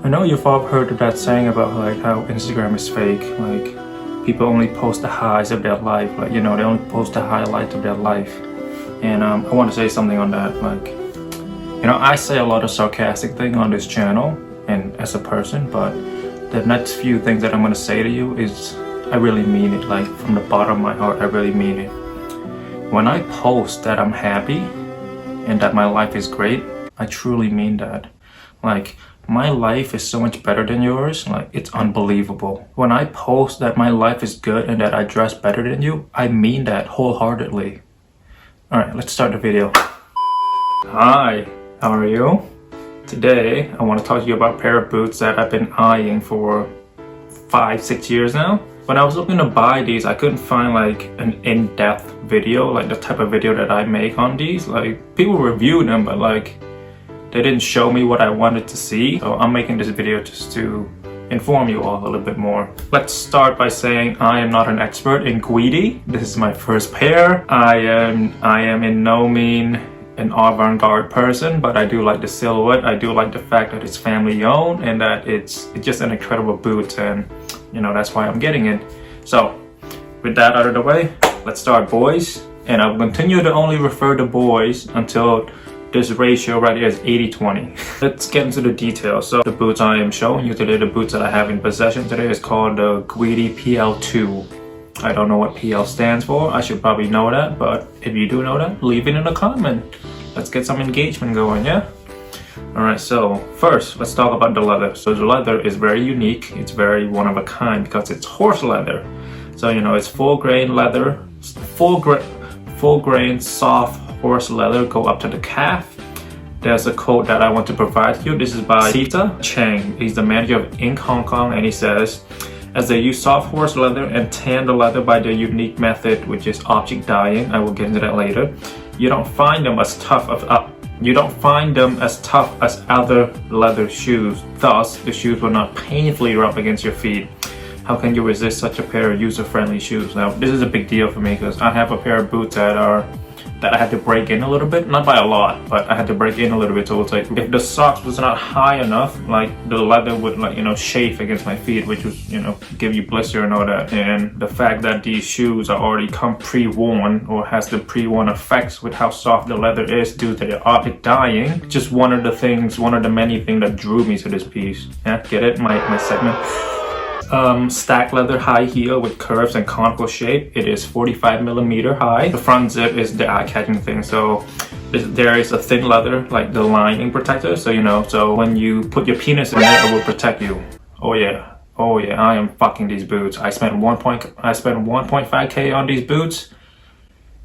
I know you've all heard of that saying about like how Instagram is fake, like people only post the highs of their life, like they only post the highlights of their life. And I want to say something on that, like I say a lot of sarcastic things on this channel and as a person, but the next few things that I'm going to say to you is I really mean it, like from the bottom of my heart. I really mean it. When I post that I'm happy and that my life is great, I truly mean that. Like, my life is so much better than yours, like it's unbelievable. When I post that my life is good and that I dress better than you, I mean that wholeheartedly. Alright, let's start the video. Hi, how are you? Today, I want to talk to you about a pair of boots that I've been eyeing for 5-6 years now. When I was looking to buy these, I couldn't find like an in-depth video, like the type of video that I make on these. Like, people review them, but like they didn't show me what I wanted to see. So I'm making this video just to inform you all a little bit more. Let's start by saying I am not an expert in Guidi. This is my first pair. I am in no mean an avant-garde person, but I do like the silhouette. I do like the fact that it's family owned and that it's just an incredible boot, and that's why I'm getting it. So with that out of the way, let's start, boys. And I'll continue to only refer to boys until this ratio right here is 80-20. Let's get into the details. So the boots I am showing you today, the boots that I have in possession today, is called the Guidi PL2. I don't know what PL stands for. I should probably know that, but if you do know that, leave it in a comment. Let's get some engagement going, yeah? Alright, so first, let's talk about the leather. So the leather is very unique. It's very one of a kind because it's horse leather. So it's full grain leather, full grain soft horse leather, go up to the calf. There's a quote that I want to provide you. This is by Sita Chang. He's the manager of Ink Hong Kong, and he says, as they use soft horse leather and tan the leather by their unique method, which is object dyeing, I will get into that later, you don't find them as tough as other leather shoes. Thus, the shoes will not painfully rub against your feet. How can you resist such a pair of user-friendly shoes? Now, this is a big deal for me because I have a pair of boots that I had to break in a little bit, not by a lot, but I had to break in a little bit. So it's like if the socks was not high enough, like the leather would chafe against my feet, which would give you blister and all that. And the fact that these shoes are already come pre-worn or has the pre-worn effects with how soft the leather is due to the object dyeing, just one of the many things that drew me to this piece. Yeah, get it? My segment. Stack leather high heel with curves and conical shape. It is 45mm high. The front zip is the eye-catching thing. So there is a thin leather, like the lining protector. So so when you put your penis in there, it will protect you. Oh yeah, I am fucking these boots. I spent 1.5K on these boots.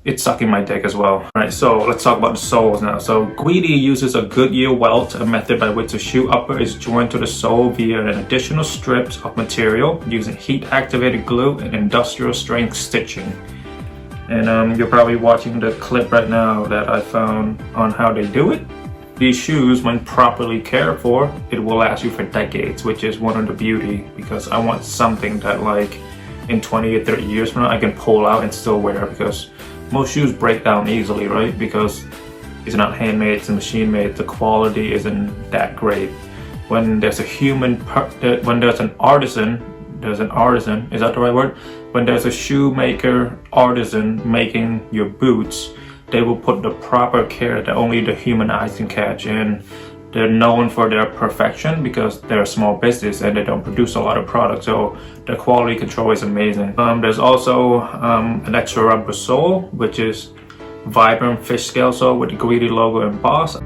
It's sucking my dick as well. Alright, so let's talk about the soles now. So Guidi uses a Goodyear welt, a method by which the shoe upper is joined to the sole via an additional strips of material using heat-activated glue and industrial strength stitching. And you're probably watching the clip right now that I found on how they do it. These shoes, when properly cared for, it will last you for decades, which is one of the beauty, because I want something that like in 20 or 30 years from now I can pull out and still wear, because most shoes break down easily, right? Because it's not handmade, it's machine made. The quality isn't that great. When there's when there's an artisan, is that the right word? When there's a shoemaker artisan making your boots, they will put the proper care that only the human eyes can catch. And they're known for their perfection because they're a small business and they don't produce a lot of products, so the quality control is amazing. There's also an extra rubber sole, which is vibrant fish scale sole with the Guidi logo embossed.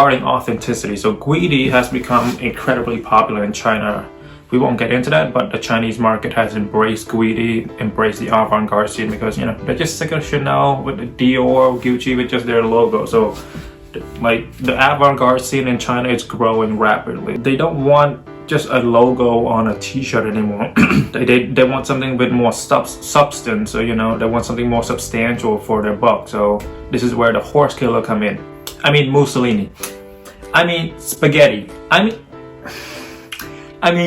regarding authenticity, so Guidi has become incredibly popular in China. We won't get into that, but the Chinese market has embraced Guidi, embraced the avant-garde scene, because they're just sick of Chanel with the Dior, Gucci with just their logo. So like the avant-garde scene in China is growing rapidly. They don't want just a logo on a t-shirt anymore. they want something with more substance. So they want something more substantial for their buck. So this is where the horse killer come in. I mean Mussolini. I mean spaghetti. I mean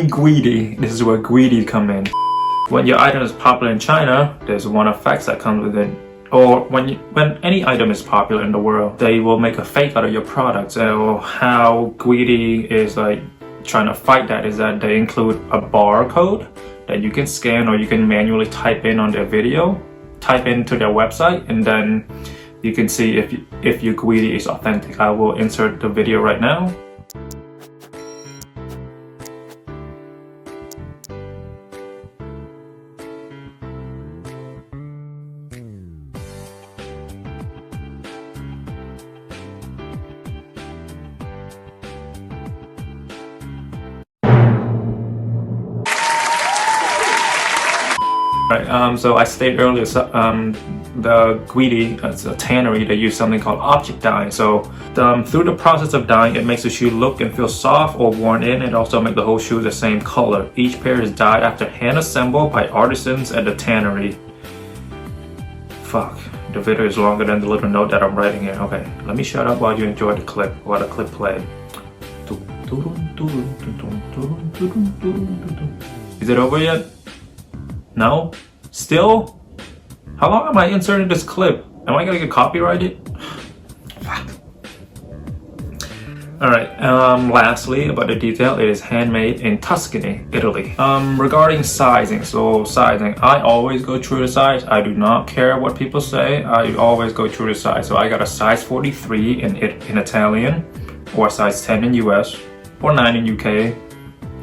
Guidi. This is where Guidi come in. When your item is popular in China, there's one effect that comes with it. Or when any item is popular in the world, they will make a fake out of your product. So how Guidi is like trying to fight that is that they include a barcode that you can scan, or you can manually type in on their video, type into their website, and then you can see if your Guidi is authentic. I will insert the video right now. Right, so I stated earlier, the Guidi, it's a tannery, they use something called object dyeing. So through the process of dyeing, it makes the shoe look and feel soft or worn in. It also makes the whole shoe the same color. Each pair is dyed after hand assembled by artisans at the tannery. Fuck, the video is longer than the little note that I'm writing here. Okay, let me shut up while you enjoy the clip, while the clip plays. Is it over yet? No? Still? How long am I inserting this clip? Am I gonna get copyrighted? Fuck. Alright, lastly about the detail, it is handmade in Tuscany, Italy. Regarding sizing, I always go true to size. I do not care what people say, I always go true to size. So I got a size 43 in Italian, or a size 10 in US, or 9 in UK,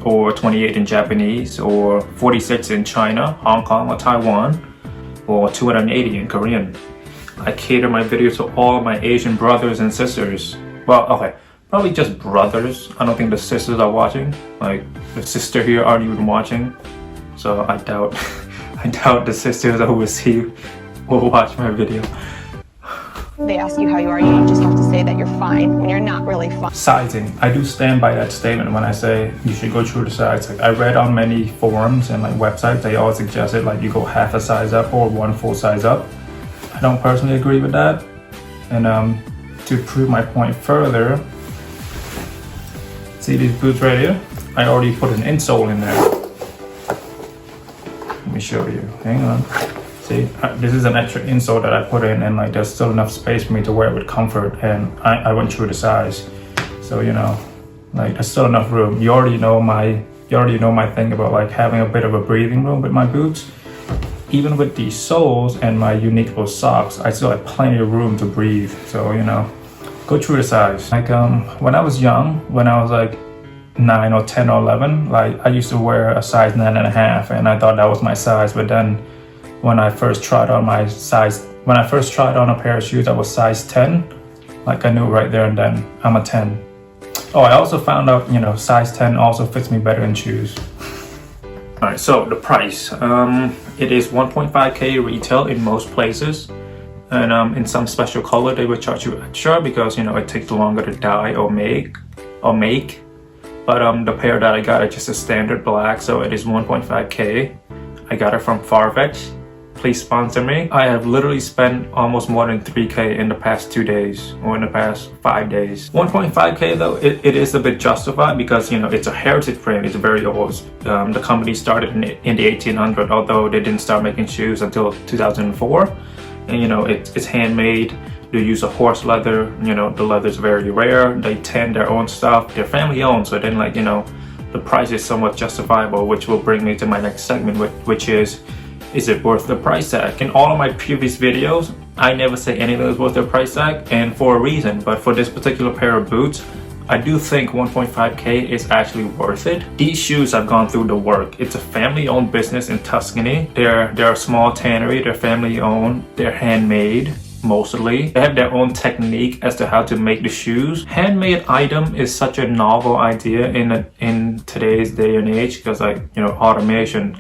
or 28 in Japanese, or 46 in China, Hong Kong, or Taiwan, or 280 in Korean. I cater my video to all my Asian brothers and sisters. Well, okay, probably just brothers. I don't think the sisters are watching. Like, the sister here aren't even watching. So I doubt, I doubt the sisters overseas will watch my video. They ask you how you are, you just have to say that you're fine when you're not really fine. Sizing. I do stand by that statement when I say you should go true to size. Like, I read on many forums and like websites, they always suggested like you go half a size up or one full size up. I don't personally agree with that. And to prove my point further, see these boots right here? I already put an insole in there. Let me show you. Hang on. See, this is an extra insole that I put in, and like there's still enough space for me to wear it with comfort, and I went true to size. So like there's still enough room. You already know my thing about like having a bit of a breathing room with my boots. Even with these soles and my unique little socks, I still have plenty of room to breathe. So go true to size. Like when I was young, when I was like 9 or 10 or 11, like I used to wear a size 9.5, and I thought that was my size. But then when I first tried on a pair of shoes that was size 10, like I knew right there and then I'm a 10. Oh, I also found out, size 10 also fits me better in shoes. All right, so the price, it is 1.5K retail in most places. And in some special color, they would charge you extra because, it takes longer to dye or make. But the pair that I got is just a standard black, so it is 1.5K. I got it from Farfetch. Please sponsor me. I have literally spent almost more than 3K in the past 2 days, or in the past 5 days. 1.5K though, it is a bit justified because it's a heritage brand. It's very old. The company started in the 1800s, although they didn't start making shoes until 2004. And it's handmade. They use a horse leather. The leather is very rare. They tan their own stuff. They're family owned, so then the price is somewhat justifiable, which will bring me to my next segment, which is it worth the price tag? In all of my previous videos, I never say anything is worth the price tag, and for a reason. But for this particular pair of boots, I do think 1.5K is actually worth it. These shoes have gone through the work. It's a family-owned business in Tuscany. They're a small tannery. They're family-owned. They're handmade. mostly. They have their own technique as to how to make the shoes. Handmade item is such a novel idea in today's day and age, because like, you know, automation,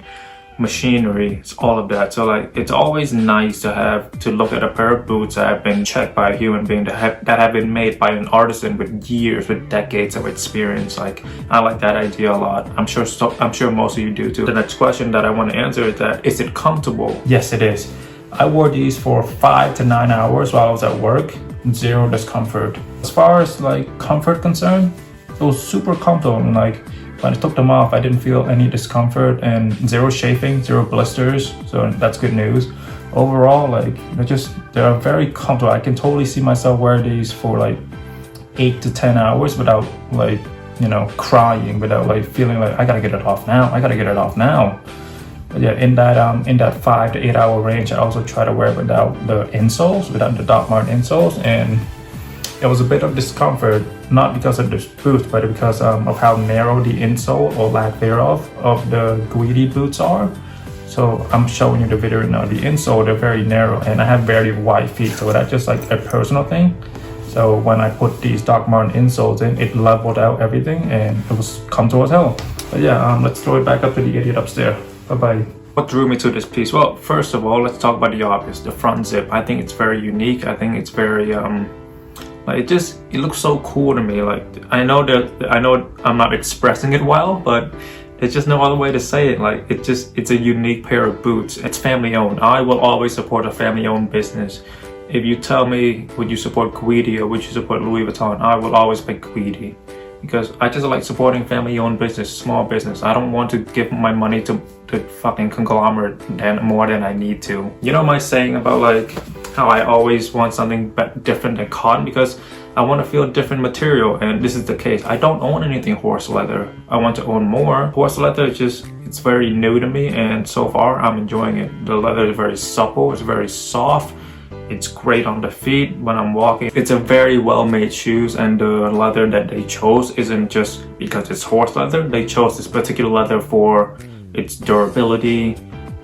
machinery, it's all of that. So like, it's always nice to look at a pair of boots that have been checked by a human being, that have been made by an artisan with years, with decades of experience. Like, I like that idea a lot. I'm sure most of you do too. The next question that I want to answer is that, is it comfortable? Yes, it is. I wore these for 5 to 9 hours while I was at work. Zero discomfort. As far as like comfort concerned, it was super comfortable. And like, when I took them off, I didn't feel any discomfort, and zero chafing, zero blisters, so that's good news. Overall, like, they're very comfortable. I can totally see myself wearing these for like 8 to 10 hours without like, you know, crying, without like feeling like I gotta get it off now. But yeah, in that 5 to 8 hour range, I also try to wear it without the insoles, without the Doc Marten insoles, and it was a bit of discomfort, not because of the boots, but because of how narrow the insole, or lack thereof, of the Guidi boots are. So I'm showing you the video right now. The insole, they're very narrow, and I have very wide feet, so that's just like a personal thing. So when I put these Doc Marten insoles in, it leveled out everything, and it was comfortable as hell. But yeah, let's throw it back up to the idiot upstairs. Bye-bye. What drew me to this piece? Well, first of all, let's talk about the obvious, the front zip. I think it's very unique. I think it's very like, it looks so cool to me. Like, I know I'm not expressing it well, but there's just no other way to say it. Like, it's a unique pair of boots. It's family owned. I will always support a family owned business. If you tell me, would you support Guidi or would you support Louis Vuitton, I will always pick Guidi, because I just like supporting family owned business, small business. I don't want to give my money to fucking conglomerate more than I need to. You know my saying about like how I always want something different than cotton, because I want to feel a different material, and this is the case. I don't own anything horse leather. I want to own more. Horse leather is just, it's very new to me, and so far I'm enjoying it. The leather is very supple, it's very soft. It's great on the feet when I'm walking. It's a very well-made shoes, and the leather that they chose isn't just because it's horse leather. They chose this particular leather for its durability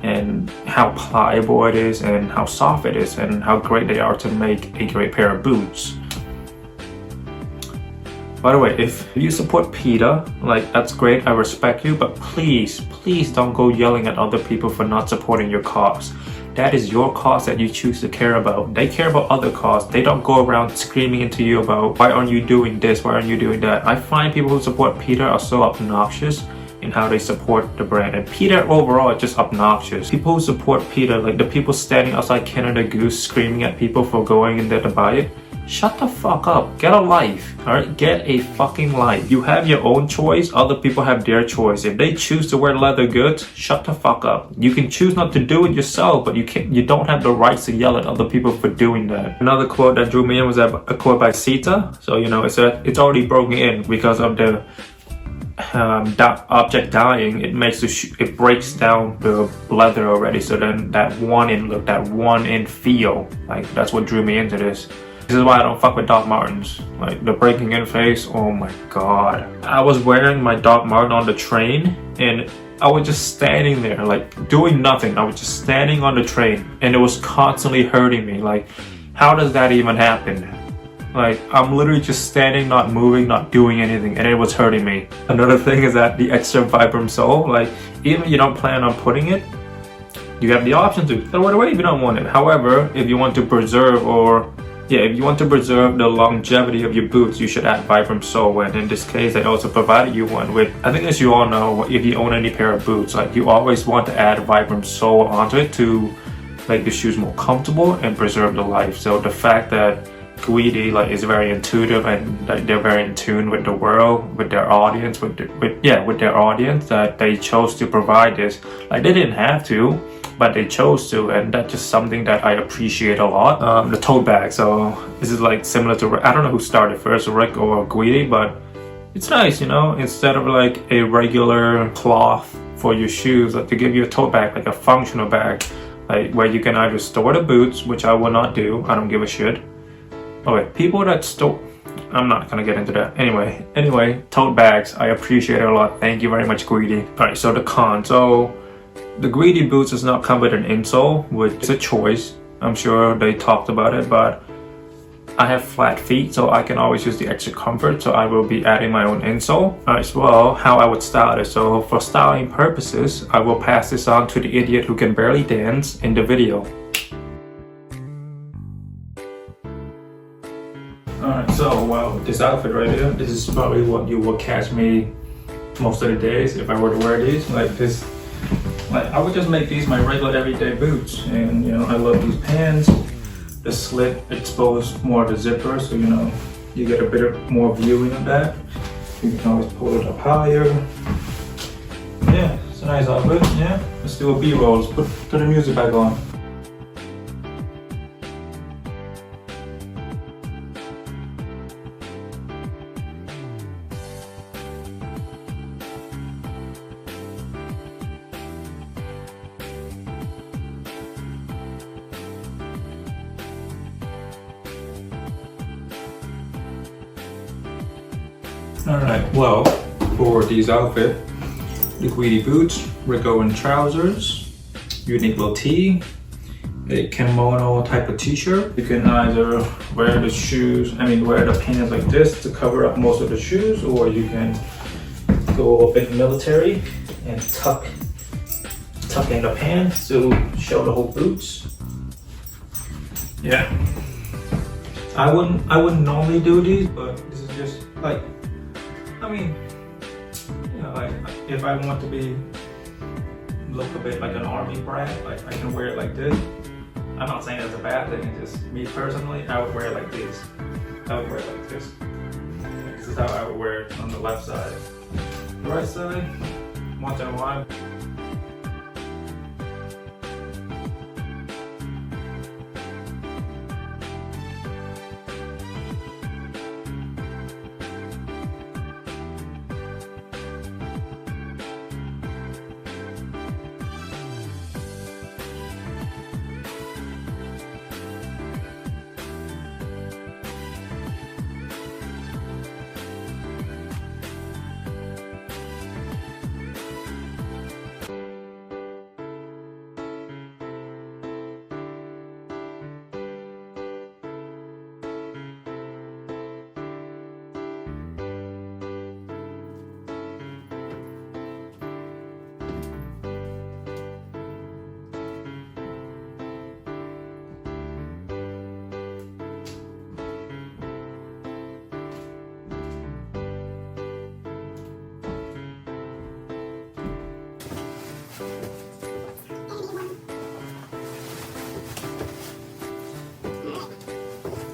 and how pliable it is and how soft it is and how great they are to make a great pair of boots. By the way, if you support PETA, like, that's great, I respect you, but please don't go yelling at other people for not supporting your cause. That is your cause that you choose to care about. They care about other causes. They don't go around screaming into you about, why aren't you doing this, why aren't you doing that. I find people who support PETA are so obnoxious in how they support the brand, and PETA overall is just obnoxious. People who support PETA, like the people standing outside Canada Goose screaming at people for going in there to buy it, shut the fuck up. Get a life, alright? Get a fucking life. You have your own choice, other people have their choice. If they choose to wear leather goods, shut the fuck up. You can choose not to do it yourself, but you don't have the rights to yell at other people for doing that. Another quote that drew me in was a quote by Sita. So, you know, it's already broken in because of the object dying. It breaks down the leather already, so then that one in look, that one in feel, like, that's what drew me into this. This is why I don't fuck with Doc Martens. Like, the breaking in face, oh my god. I was wearing my Doc Marten on the train, and I was just standing there, like, doing nothing. I was just standing on the train, and it was constantly hurting me. Like, how does that even happen? Like, I'm literally just standing, not moving, not doing anything, and it was hurting me. Another thing is that the extra Vibram sole, like, even if you don't plan on putting it, you have the option to throw it away if you don't want it. However, if you want to preserve the longevity of your boots, you should add Vibram sole. And in this case, they also provided you one with, I think as you all know, if you own any pair of boots, like, you always want to add Vibram sole onto it to make the shoes more comfortable and preserve the life. So the fact that Guidi, like, is very intuitive, and like, they're very in tune with the world, with their audience, with their audience, that they chose to provide this. Like, they didn't have to, but they chose to, and that's just something that I appreciate a lot. The tote bag, so this is like similar to, I don't know who started first, Rick or Guidi, but it's nice, you know, instead of like a regular cloth for your shoes, like, to give you a tote bag, like a functional bag, like, where you can either store the boots, which I will not do, I don't give a shit. Okay, people that store, I'm not gonna get into that. Anyway, tote bags, I appreciate it a lot. Thank you very much, Guidi. Alright, so the con. So the Guidi boots does not come with an insole, which is a choice. I'm sure they talked about it, but I have flat feet, so I can always use the extra comfort, so I will be adding my own insole as well. How I would style it, so for styling purposes, I will pass this on to the idiot who can barely dance in the video. Alright, so well, this outfit right here, this is probably what you will catch me most of the days if I were to wear these. Like this, like I would just make these my regular everyday boots, and you know, I love these pants. The slit exposed more of the zipper, so you know, you get a bit more viewing of that. You can always pull it up higher. Yeah, it's a nice outfit. Yeah, let's do a B-roll. Let's put the music back on. Alright, well, for these outfit, the Guidi boots, we're going trousers, unique little tee, a kimono type of t-shirt. You can either wear the shoes, wear the pants like this to cover up most of the shoes, or you can go a bit military and tuck in the pants to show the whole boots. Yeah. I wouldn't normally do these, but this is just like, you know, like if I want to look a bit like an army brat, like I can wear it like this. I'm not saying it's a bad thing, it's just me personally, I would wear it like this. I would wear it like this. This is how I would wear it on the left side. The right side, once in a while.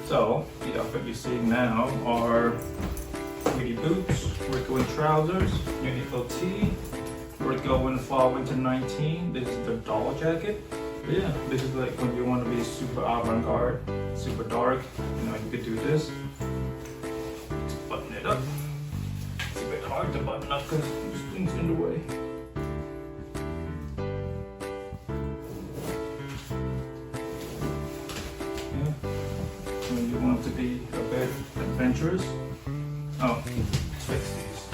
So, the outfit you're seeing now are Guidi boots, we're going trousers, unique little tee, we're going fall winter 19, this is the doll jacket. But yeah, this is like when you want to be super avant-garde, super dark, you know, you could do this. Just button it up. It's a bit hard to button up because this thing's in the way. When you want to be a bit adventurous. Oh, let's fix these.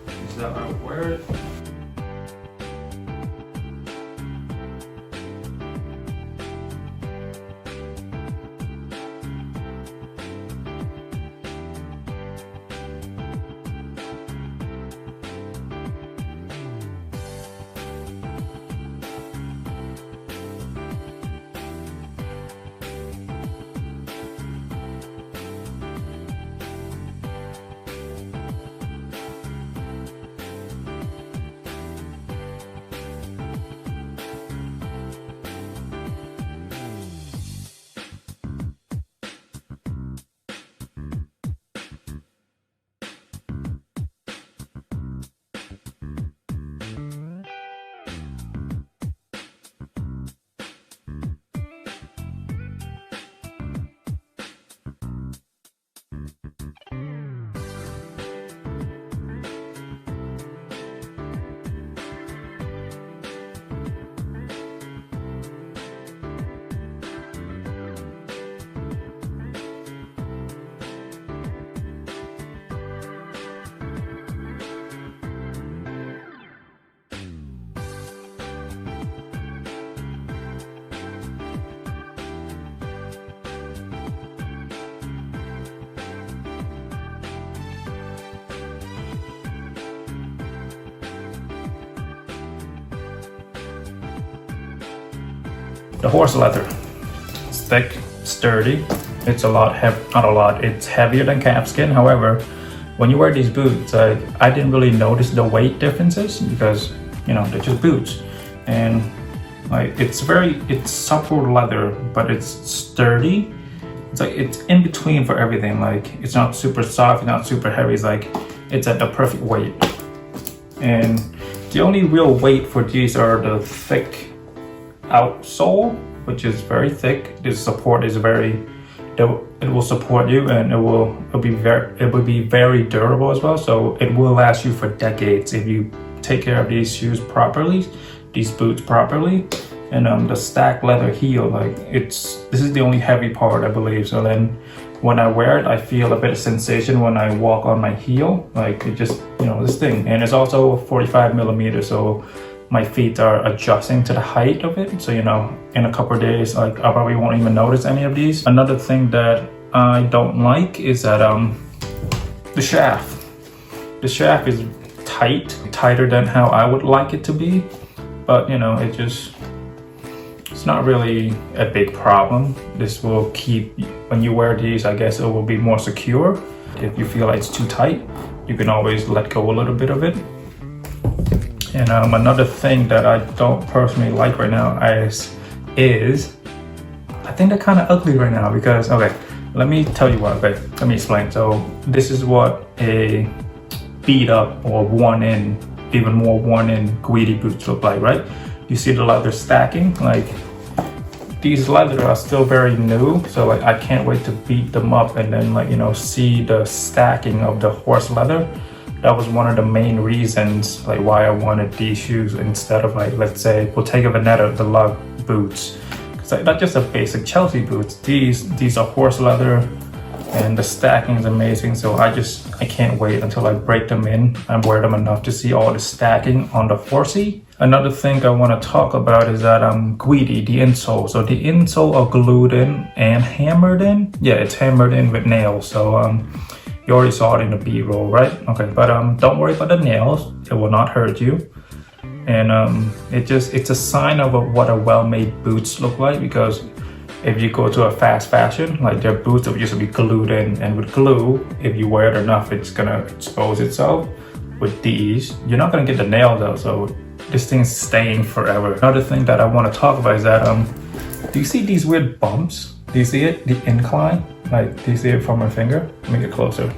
This is how I would wear it. The horse leather. It's thick, sturdy. It's a lot not a lot, it's heavier than calfskin. However, when you wear these boots, like, I didn't really notice the weight differences because, you know, they're just boots. And like, it's supple leather, but it's sturdy. It's like, it's in between for everything. Like, it's not super soft, it's not super heavy. It's like, it's at the perfect weight. And the only real weight for these are the thick outsole, which is very thick. This support is very, it will support you, and it will be very durable as well. So it will last you for decades if you take care of these shoes properly, these boots properly. And the stacked leather heel, like, this is the only heavy part, I believe. So then when I wear it, I feel a bit of sensation when I walk on my heel, like, it just, you know, this thing. And it's also 45 millimeters, so my feet are adjusting to the height of it. So, you know, in a couple of days, like, I probably won't even notice any of these. Another thing that I don't like is that the shaft. The shaft is tighter than how I would like it to be. But, you know, it's not really a big problem. This will keep, when you wear these, I guess it will be more secure. If you feel like it's too tight, you can always let go a little bit of it. And another thing that I don't personally like right now is I think they're kind of ugly right now because, okay, let me tell you what, okay, let me explain. So this is what a beat up or worn in, even more worn in Guidi boots look like, right? You see the leather stacking? Like, these leather are still very new, so like, I can't wait to beat them up and then, like, you know, see the stacking of the horse leather. That was one of the main reasons, like, why I wanted these shoes instead of, like, let's say Bottega Veneta, the lug boots. Because like, not just a basic Chelsea boots. These are horse leather, and the stacking is amazing. So I can't wait until I break them in and wear them enough to see all the stacking on the horsey. Another thing I want to talk about is that Guidi, the insole. So the insole are glued in and hammered in. Yeah, it's hammered in with nails. So you already saw it in the B-roll, right? Okay, but don't worry about the nails. It will not hurt you. And it's a sign of what a well-made boots look like, because if you go to a fast fashion, like, their boots will just be glued in, and with glue, if you wear it enough, it's gonna expose itself. With these, you're not gonna get the nails out, so this thing's staying forever. Another thing that I want to talk about is that do you see these weird bumps? Do you see it? The incline? Like, do you see it from my finger? Let me get closer.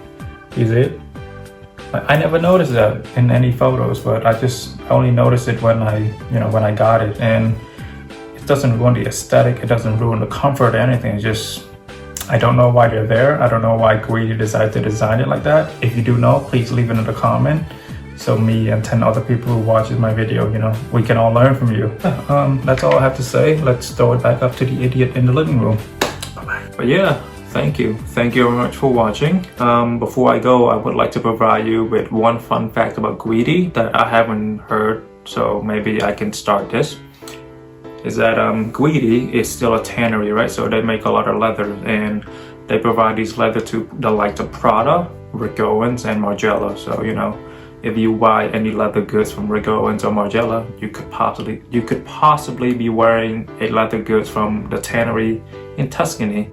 Do you see it? Like, I never noticed that in any photos, but I only noticed it when I got it. And it doesn't ruin the aesthetic, it doesn't ruin the comfort or anything. It's just, I don't know why they're there. I don't know why Guidi decided to design it like that. If you do know, please leave it in the comment. So me and 10 other people who watches my video, you know, we can all learn from you. That's all I have to say. Let's throw it back up to the idiot in the living room. Bye-bye. But yeah, thank you very much for watching. Before I go, I would like to provide you with one fun fact about Guidi that I haven't heard, so maybe I can start this. Is that Guidi is still a tannery, right? So they make a lot of leather, and they provide these leather to the likes of Prada, Owens, and Margiela. So, you know, if you buy any leather goods from Owens or Margiela, you could possibly be wearing a leather goods from the tannery in Tuscany,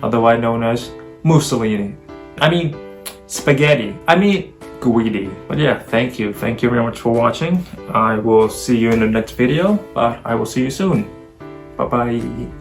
otherwise known as Mussolini. I mean, spaghetti. I mean, Guidi. But yeah, thank you very much for watching. I will see you in the next video, but I will see you soon. Bye bye.